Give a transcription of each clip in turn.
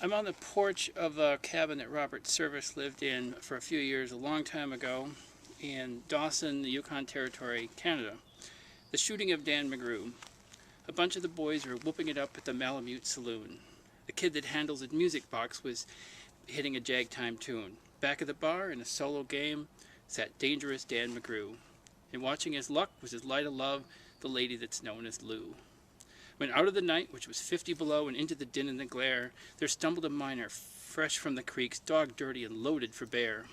I'm on the porch of a cabin that Robert Service lived in for a few years a long time ago in Dawson, the Yukon Territory, Canada. The shooting of Dan McGrew. A bunch of the boys were whooping it up at the Malamute Saloon. The kid that handles the music box was hitting a jagtime tune. Back of the bar, in a solo game, sat dangerous Dan McGrew. And watching his luck was his light of love, the lady that's known as Lou. When out of the night, which was 50 below, and into the din and the glare, there stumbled a miner, fresh from the creeks, dog dirty and loaded for bear.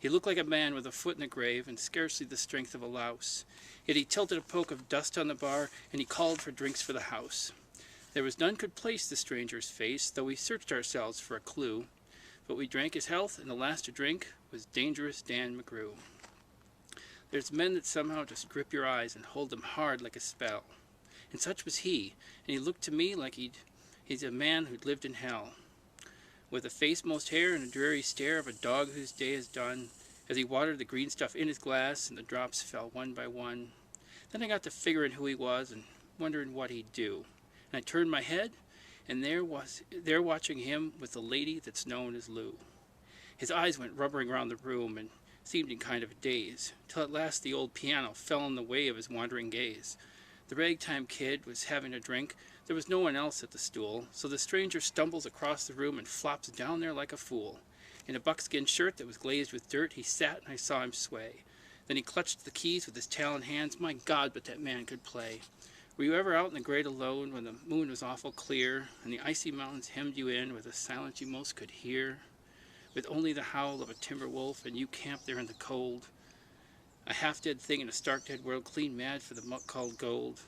He looked like a man with a foot in the grave, and scarcely the strength of a louse. Yet he tilted a poke of dust on the bar, and he called for drinks for the house. There was none could place the stranger's face, though we searched ourselves for a clue. But we drank his health, and the last to drink was dangerous Dan McGrew. There's men that somehow just grip your eyes and hold them hard like a spell. And such was he, and he looked to me like he's a man who'd lived in hell. With a face most hair and a dreary stare of a dog whose day is done, as he watered the green stuff in his glass and the drops fell one by one. Then I got to figuring who he was and wondering what he'd do. And I turned my head, and there watching him was the lady that's known as Lou. His eyes went rubbering around the room and seemed in kind of a daze, till at last the old piano fell in the way of his wandering gaze. The ragtime kid was having a drink. There was no one else at the stool, so the stranger stumbles across the room and flops down there like a fool. In a buckskin shirt that was glazed with dirt, he sat and I saw him sway. Then he clutched the keys with his talon hands. My God, but that man could play. Were you ever out in the great alone when the moon was awful clear, and the icy mountains hemmed you in with a silence you most could hear, with only the howl of a timber wolf, and you camped there in the cold? A half-dead thing in a stark-dead world, clean mad for the muck called gold.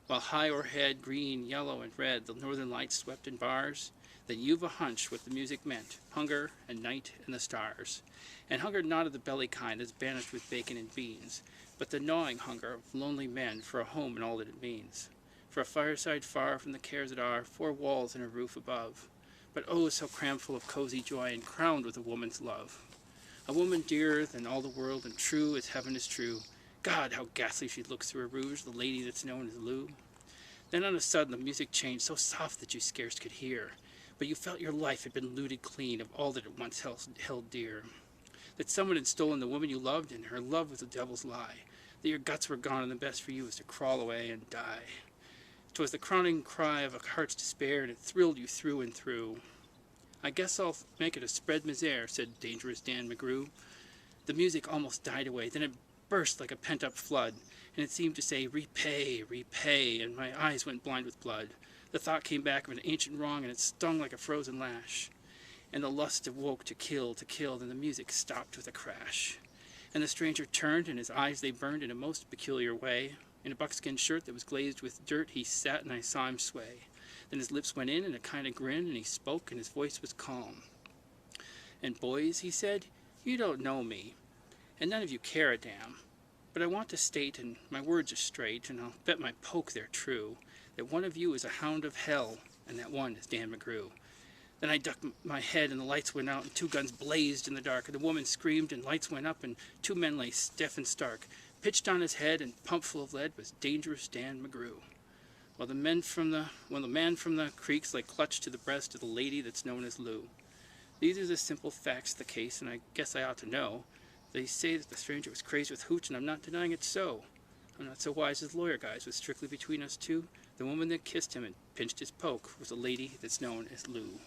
While high o'erhead, green, yellow, and red, the northern lights swept in bars, then you've a hunch what the music meant, hunger and night and the stars. And hunger not of the belly kind that's banished with bacon and beans, but the gnawing hunger of lonely men for a home and all that it means. For a fireside far from the cares that are, 4 walls and a roof above. But oh, so crammed full of cozy joy and crowned with a woman's love. A woman dearer than all the world and true as heaven is true. God, how ghastly she looks through her rouge, the lady that's known as Lou. Then on a sudden the music changed, so soft that you scarce could hear. But you felt your life had been looted clean of all that it once held dear. That someone had stolen the woman you loved, and her love was the devil's lie. That your guts were gone, and the best for you was to crawl away and die. 'Twas the crowning cry of a heart's despair, and it thrilled you through and through. I guess I'll make it a spread misere, said dangerous Dan McGrew. The music almost died away, then it burst like a pent-up flood, and it seemed to say, repay, repay, and my eyes went blind with blood. The thought came back of an ancient wrong, and it stung like a frozen lash. And the lust awoke to kill, then the music stopped with a crash. And the stranger turned, and his eyes they burned in a most peculiar way. In a buckskin shirt that was glazed with dirt, he sat, and I saw him sway. Then his lips went in a kind of grin, and he spoke, and his voice was calm. And boys, he said, you don't know me, and none of you care a damn. But I want to state, and my words are straight, and I'll bet my poke they're true, that one of you is a hound of hell, and that one is Dan McGrew. Then I ducked my head, and the lights went out, and 2 guns blazed in the dark, and the woman screamed, and lights went up, and 2 men lay stiff and stark. Pitched on his head, and pumped full of lead, was dangerous Dan McGrew. While the man from the creeks lay clutched to the breast of the lady that's known as Lou. These are the simple facts of the case, and I guess I ought to know. They say that the stranger was crazed with hooch, and I'm not denying it so. I'm not so wise as lawyer guys, but strictly between us two, the woman that kissed him and pinched his poke was a lady that's known as Lou.